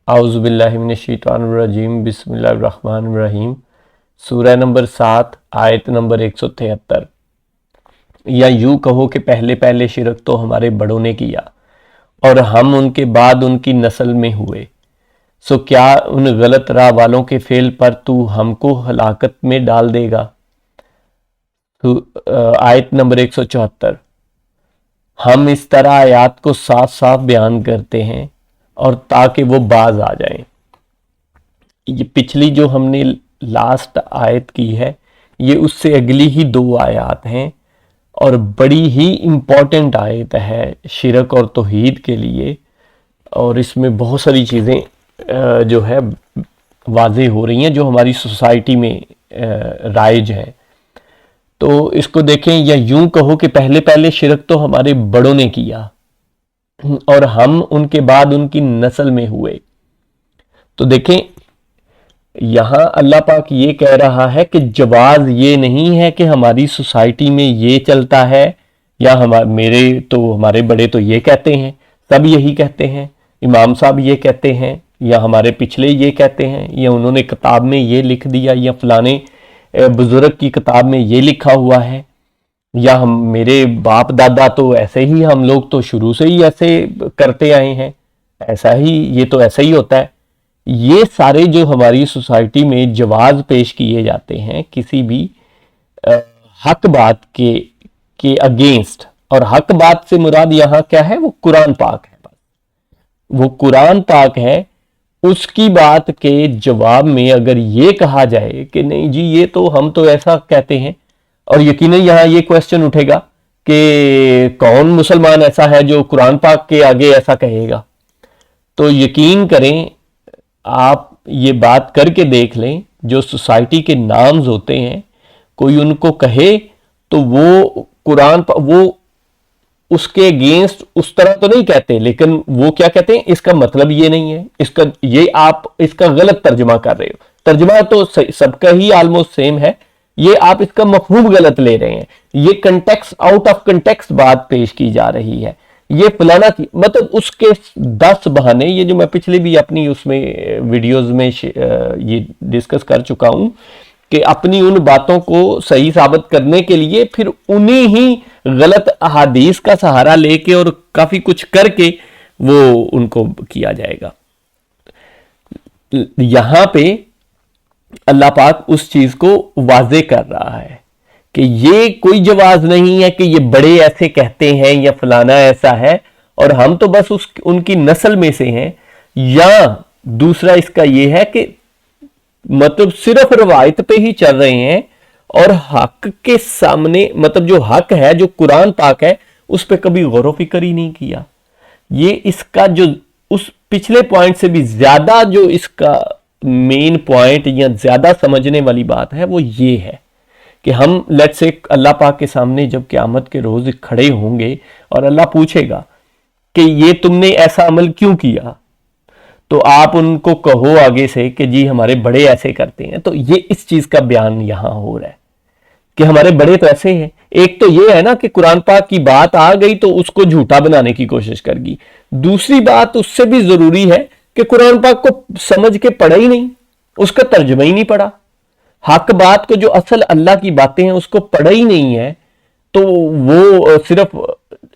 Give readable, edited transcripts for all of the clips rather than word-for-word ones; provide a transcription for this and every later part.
आउज़ु बिल्लाहि मिनश्शैतानिर्रजीम बिस्मिल्लाहिर्रहमानिर्रहीम। सूरह नंबर 7 आयत नंबर 173। या यूं कहो कि पहले पहले शिरक तो हमारे बड़ों ने किया और हम उनके बाद उनकी नस्ल में हुए, सो क्या उन गलत राह वालों के फेल पर तू हमको हलाकत में डाल देगा। आयत नंबर 174। हम इस तरह आयात को साफ साफ बयान करते हैं और ताकि वो बाज आ जाएं। ये पिछली जो हमने लास्ट आयत की है ये उससे अगली ही 2 आयत हैं और बड़ी ही इम्पॉर्टेंट आयत है शिरक और तौहीद के लिए, और इसमें बहुत सारी चीज़ें जो है वाज़े हो रही हैं जो हमारी सोसाइटी में राइज है। तो इसको देखें, या यूं कहो कि पहले पहले शिरक तो हमारे बड़ों ने किया और हम उनके बाद उनकी नस्ल में हुए। तो देखें यहां अल्लाह पाक ये कह रहा है कि जवाज ये नहीं है कि हमारी सोसाइटी में ये चलता है या हमारे बड़े तो ये कहते हैं, सब यही कहते हैं, इमाम साहब ये कहते हैं, या हमारे पिछले ये कहते हैं, या उन्होंने किताब में ये लिख दिया, या फलाने बुजुर्ग की किताब में ये लिखा हुआ है, या मेरे बाप दादा तो ऐसे ही, हम लोग तो शुरू से ही ऐसे करते आए हैं, ऐसा ही, ये तो ऐसा ही होता है। ये सारे जो हमारी सोसाइटी में जवाज पेश किए जाते हैं किसी भी हक बात के अगेंस्ट, और हक बात से मुराद यहाँ क्या है, वो कुरान पाक है, वो कुरान पाक है। उसकी बात के जवाब में अगर ये कहा जाए कि नहीं जी ये तो हम तो ऐसा कहते हैं, और यकीनन यहाँ ये क्वेश्चन उठेगा कि कौन मुसलमान ऐसा है जो कुरान पाक के आगे ऐसा कहेगा। तो यकीन करें, आप ये बात करके देख लें, जो सोसाइटी के नाम्स होते हैं कोई उनको कहे तो वो वो उसके अगेंस्ट उस तरह तो नहीं कहते, लेकिन वो क्या कहते हैं, इसका मतलब ये नहीं है, आप इसका गलत तर्जमा कर रहे हो। तर्जमा तो सबका ही ऑलमोस्ट सेम है, ये आप इसका मफहूम गलत ले रहे हैं, ये कंटेक्स्ट आउट ऑफ कंटेक्स्ट बात पेश की जा रही है, ये फलाना की मतलब उसके 10 बहाने, ये जो मैं पिछले भी अपनी उसमें वीडियोस में ये डिस्कस कर चुका हूं कि अपनी उन बातों को सही साबित करने के लिए फिर उन्हीं ही गलत अहादीस का सहारा लेके और काफी कुछ करके वो उनको किया जाएगा। यहां पे अल्लाह पाक उस चीज को वाजे कर रहा है कि ये कोई जवाज नहीं है कि ये बड़े ऐसे कहते हैं या फलाना ऐसा है और हम तो बस उनकी नस्ल में से हैं, या दूसरा इसका ये है कि मतलब सिर्फ रवायत पे ही चल रहे हैं और हक के सामने, मतलब जो हक है जो कुरान पाक है उस पे कभी गौर फिक्र ही नहीं किया। ये इसका जो उस पिछले पॉइंट से भी ज्यादा जो इसका मेन पॉइंट या ज्यादा समझने वाली बात है वो ये है कि हम लेट्स से अल्लाह पाक के सामने जब क़यामत के रोज खड़े होंगे और अल्लाह पूछेगा कि ये तुमने ऐसा अमल क्यों किया, तो आप उनको कहो आगे से कि जी हमारे बड़े ऐसे करते हैं। तो ये इस चीज का बयान यहां हो रहा है कि हमारे बड़े तो ऐसे हैं। एक तो ये है ना कि कुरान पाक की बात आ गई तो उसको झूठा बनाने की कोशिश करगी, दूसरी बात उससे भी जरूरी है कि कुरान पाक को समझ के पढ़ा ही नहीं, उसका तर्जुमा ही नहीं पढ़ा, हक बात को जो असल अल्लाह की बातें हैं उसको पढ़ा ही नहीं है, तो वो सिर्फ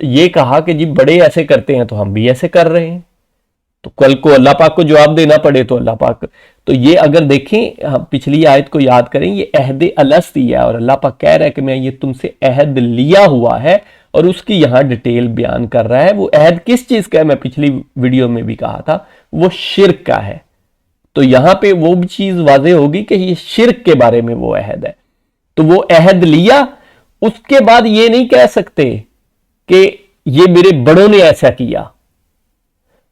ये कहा कि जी बड़े ऐसे करते हैं तो हम भी ऐसे कर रहे हैं, तो कल को अल्लाह पाक को जवाब देना पड़े तो अल्लाह पाक। तो ये अगर देखें, हम पिछली आयत को याद करें, ये अहद अलस्ती है और अल्लाह पाक कह रहा है कि मैं ये तुमसे अहद लिया हुआ है, और उसकी यहां डिटेल बयान कर रहा है। वो अहद किस चीज का है, मैं पिछली वीडियो में भी कहा था, वो शिर्क का है। तो यहां पे वो भी चीज वाज़ेह होगी कि ये शिर्क के बारे में वो अहद है। तो वो अहद लिया, उसके बाद ये नहीं कह सकते कि ये मेरे बड़ों ने ऐसा किया।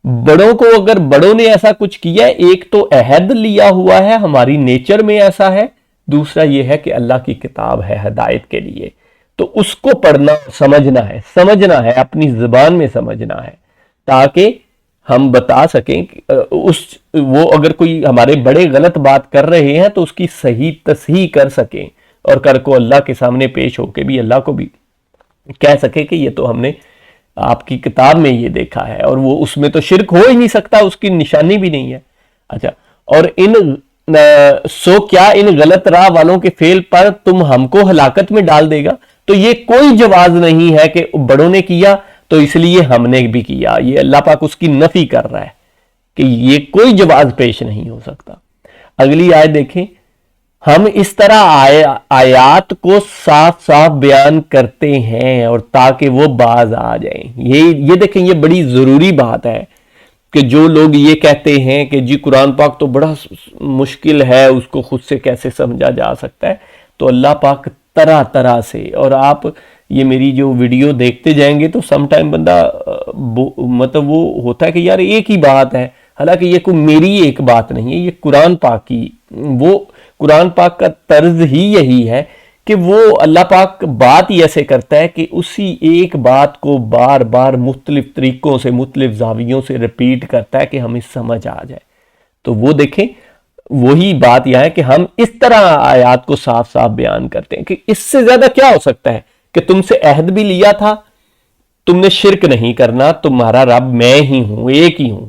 बड़ों को अगर बड़ों ने ऐसा कुछ किया, एक तो अहद लिया हुआ है, हमारी नेचर में ऐसा है, दूसरा ये है कि अल्लाह की किताब है हिदायत के लिए, तो उसको पढ़ना समझना है, अपनी जुबान में समझना है, ताकि हम बता सकें वो अगर कोई हमारे बड़े गलत बात कर रहे हैं तो उसकी सही तसहीह कर सकें, और कर को अल्लाह के सामने पेश होके भी अल्लाह को भी कह सके कि ये तो हमने आपकी किताब में ये देखा है, और वो उसमें तो शिरक हो ही नहीं सकता, उसकी निशानी भी नहीं है। अच्छा, और सो क्या इन गलत राह वालों के फेल पर तुम हमको हलाकत में डाल देगा। तो ये कोई जवाज नहीं है कि बड़ों ने किया तो इसलिए हमने भी किया, ये अल्लाह पाक उसकी नफी कर रहा है कि ये कोई जवाज पेश नहीं हो सकता। अगली आयत देखें, हम इस तरह आयात को साफ साफ बयान करते हैं और ताकि वो बाज आ जाएं। ये देखें, ये बड़ी जरूरी बात है कि जो लोग ये कहते हैं कि जी कुरान पाक तो बड़ा मुश्किल है, उसको खुद से कैसे समझा जा सकता है। तो अल्लाह पाक तरह तरह से, और आप ये मेरी जो वीडियो देखते जाएंगे तो सम टाइम बंदा मतलब वो होता है कि यार एक ही बात है, हालांकि ये कोई मेरी एक बात नहीं है, ये कुरान पाक की, वो कुरान पाक का तर्ज ही यही है कि वो अल्लाह पाक बात ही ऐसे करता है कि उसी एक बात को बार बार मुख्तलिफ तरीकों से, मुख्तलिफ जावियों से रिपीट करता है कि हमें समझ आ जाए। तो वो देखें, वही बात यह है कि हम इस तरह आयात को साफ साफ बयान करते हैं कि इससे ज्यादा क्या हो सकता है कि तुमसे अहद भी लिया था, तुमने शिरक नहीं करना, तुम्हारा रब मैं ही हूं, एक ही हूं,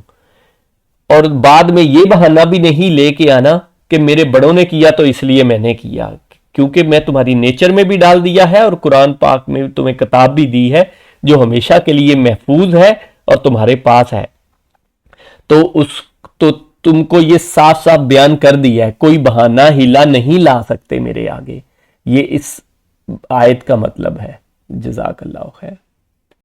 और बाद में ये बहाना भी नहीं लेके आना कि मेरे बड़ों ने किया तो इसलिए मैंने किया, क्योंकि मैं तुम्हारी नेचर में भी डाल दिया है और कुरान पाक में तुम्हें किताब भी दी है जो हमेशा के लिए महफूज है और तुम्हारे पास है। तो तुमको ये साफ साफ बयान कर दिया है, कोई बहाना हिला नहीं ला सकते मेरे आगे। ये इस आयत का मतलब है। जज़ाकल्लाह खैर।